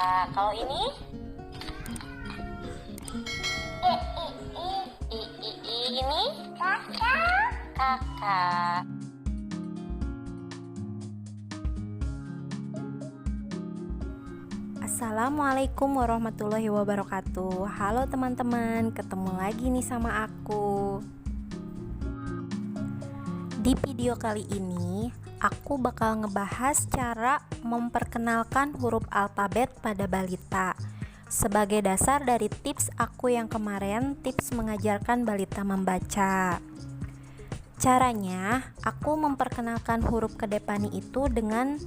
Kalau ini ini kakak. Assalamualaikum warahmatullahi wabarakatuh. Halo teman-teman, ketemu lagi nih sama aku. Di video kali ini, aku bakal ngebahas cara memperkenalkan huruf alfabet pada balita. Sebagai dasar dari tips aku yang kemarin, tips mengajarkan balita membaca. Caranya, aku memperkenalkan huruf Kedepani itu dengan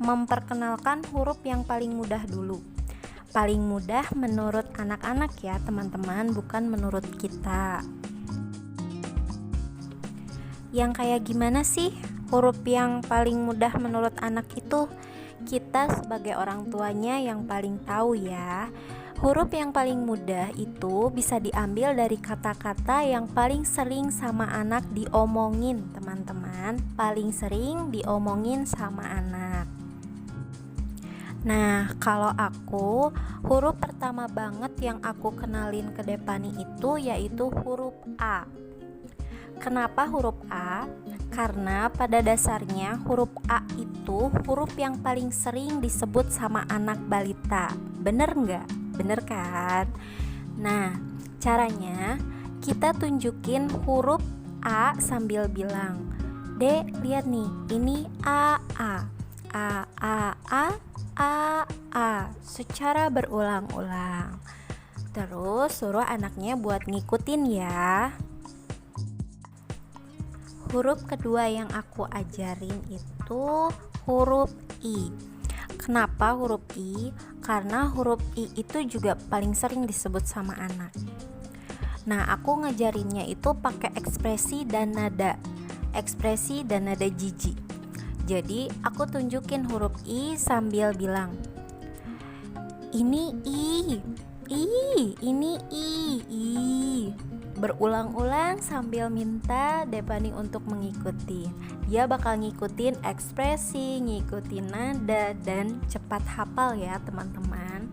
memperkenalkan huruf yang paling mudah dulu. Paling mudah menurut anak-anak ya teman-teman, bukan menurut kita. Yang kayak gimana sih huruf yang paling mudah menurut anak itu? Kita sebagai orang tuanya yang paling tahu ya. Huruf yang paling mudah itu bisa diambil dari kata-kata yang paling sering sama anak diomongin, teman-teman. Paling sering diomongin sama anak. Nah, kalau aku, huruf pertama banget yang aku kenalin ke Depani itu yaitu huruf A. Kenapa huruf A? Karena pada dasarnya huruf A itu huruf yang paling sering disebut sama anak balita. Bener nggak? Bener kan? Nah, caranya kita tunjukin huruf A sambil bilang, Dek, lihat nih, ini A, A, A, A, secara berulang-ulang. Terus suruh anaknya buat ngikutin ya. Huruf kedua yang aku ajarin itu huruf I. Kenapa huruf I? Karena huruf I itu juga paling sering disebut sama anak. Nah, aku ngajarinnya itu pakai ekspresi dan nada. Ekspresi dan nada jijik. Jadi aku tunjukin huruf I sambil bilang, ini I, ini I. Berulang-ulang sambil minta Depani untuk mengikuti. Dia bakal ngikutin ekspresi, ngikutin nada, dan cepat hafal ya teman-teman.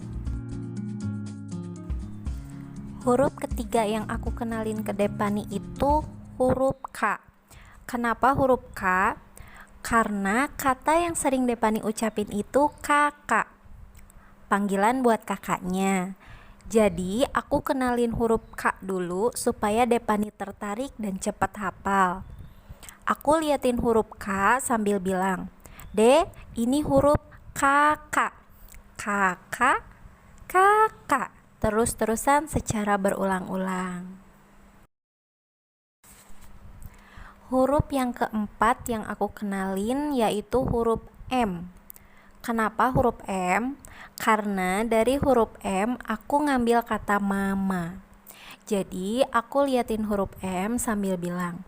Huruf ketiga yang aku kenalin ke Depani itu huruf K. Kenapa huruf K? Karena kata yang sering Depani ucapin itu kakak, panggilan buat kakaknya. Jadi aku kenalin huruf K dulu supaya Depani tertarik dan cepat hafal. Aku liatin huruf K sambil bilang, Dek, ini huruf kakak, kakak, kakak. Terus-terusan secara berulang-ulang. Huruf yang keempat yang aku kenalin yaitu huruf M. Kenapa huruf M? Karena dari huruf M aku ngambil kata mama. Jadi aku liatin huruf M sambil bilang,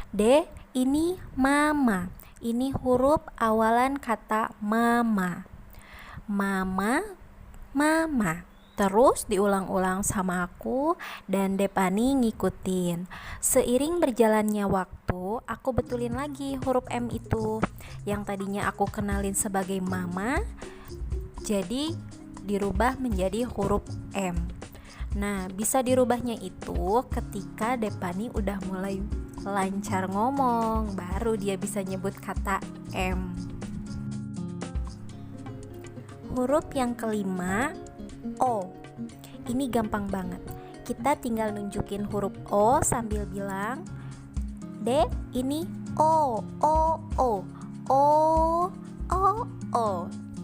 Dek, ini mama. Ini huruf awalan kata mama. Mama, mama. Terus diulang-ulang sama aku dan Depani ngikutin. Seiring berjalannya waktu, aku betulin lagi huruf M itu. Yang tadinya aku kenalin sebagai mama, jadi dirubah menjadi huruf M. Nah, bisa dirubahnya itu ketika Depani udah mulai lancar ngomong, baru dia bisa nyebut kata M. Huruf yang kelima, O. Ini gampang banget. Kita tinggal nunjukin huruf O sambil bilang, Dek, ini O, O, O, O, O, O.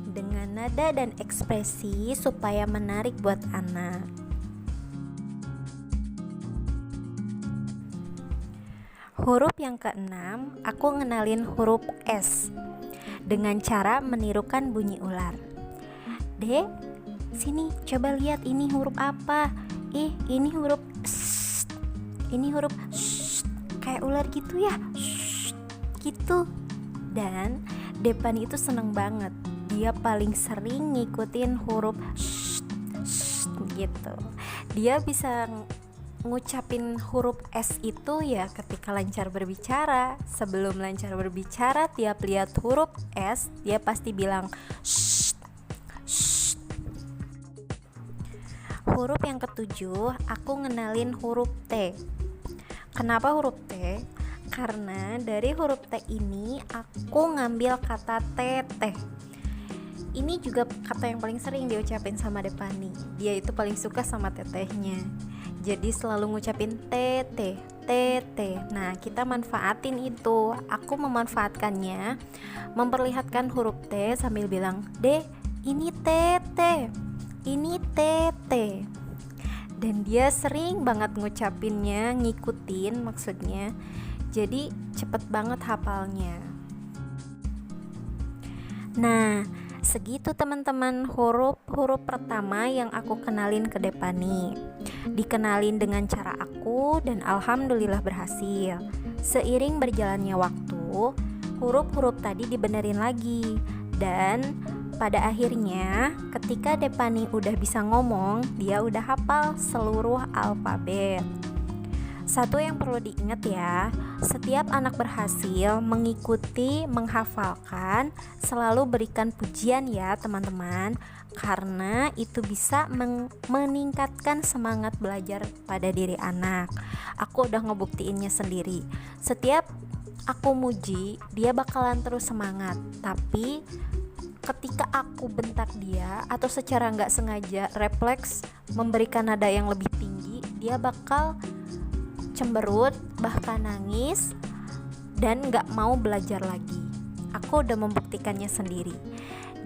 Dengan nada dan ekspresi supaya menarik buat anak. Huruf yang keenam, aku ngenalin huruf S dengan cara menirukan bunyi ular. Dek, sini coba lihat ini huruf apa? Ini huruf S. Ini huruf S. Kayak ular gitu ya. S. Gitu. Dan Depani itu seneng banget. Dia paling sering ngikutin huruf S. S gitu. Dia bisa ngucapin huruf S itu ya ketika lancar berbicara. Sebelum lancar berbicara, tiap lihat huruf S, dia pasti bilang S. Huruf yang ketujuh, aku ngenalin huruf T. Kenapa huruf T? Karena dari huruf T ini aku ngambil kata teteh. Ini juga kata yang paling sering diucapin sama Depani. Dia itu paling suka sama tetehnya. Jadi selalu ngucapin teteh, teteh. Nah, kita manfaatin itu. Aku memanfaatkannya, memperlihatkan huruf T sambil bilang, "Deh, ini teteh. Ini teteh." Dan dia sering banget ngucapinnya, ngikutin maksudnya. Jadi cepet banget hafalnya. Nah, segitu teman-teman huruf-huruf pertama yang aku kenalin ke Depani. Dikenalin dengan cara aku dan alhamdulillah berhasil. Seiring berjalannya waktu, huruf-huruf tadi dibenerin lagi. Dan pada akhirnya ketika Depani udah bisa ngomong, dia udah hafal seluruh alfabet. Satu yang perlu diingat ya, setiap anak berhasil mengikuti, menghafalkan, selalu berikan pujian ya teman-teman, karena itu bisa meningkatkan semangat belajar pada diri anak. Aku udah ngebuktiinnya sendiri. Setiap aku muji, dia bakalan terus semangat. Tapi ketika aku bentak dia atau secara nggak sengaja refleks memberikan nada yang lebih tinggi, dia bakal cemberut, bahkan nangis, dan gak mau belajar lagi. Aku udah membuktikannya sendiri.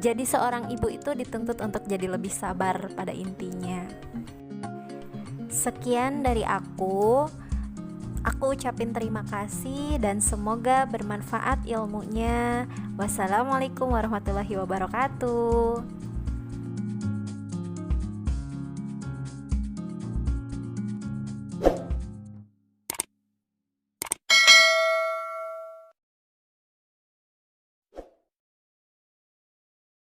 Jadi seorang ibu itu dituntut untuk jadi lebih sabar pada intinya. Sekian dari aku ucapin terima kasih dan semoga bermanfaat ilmunya. Wassalamualaikum warahmatullahi wabarakatuh.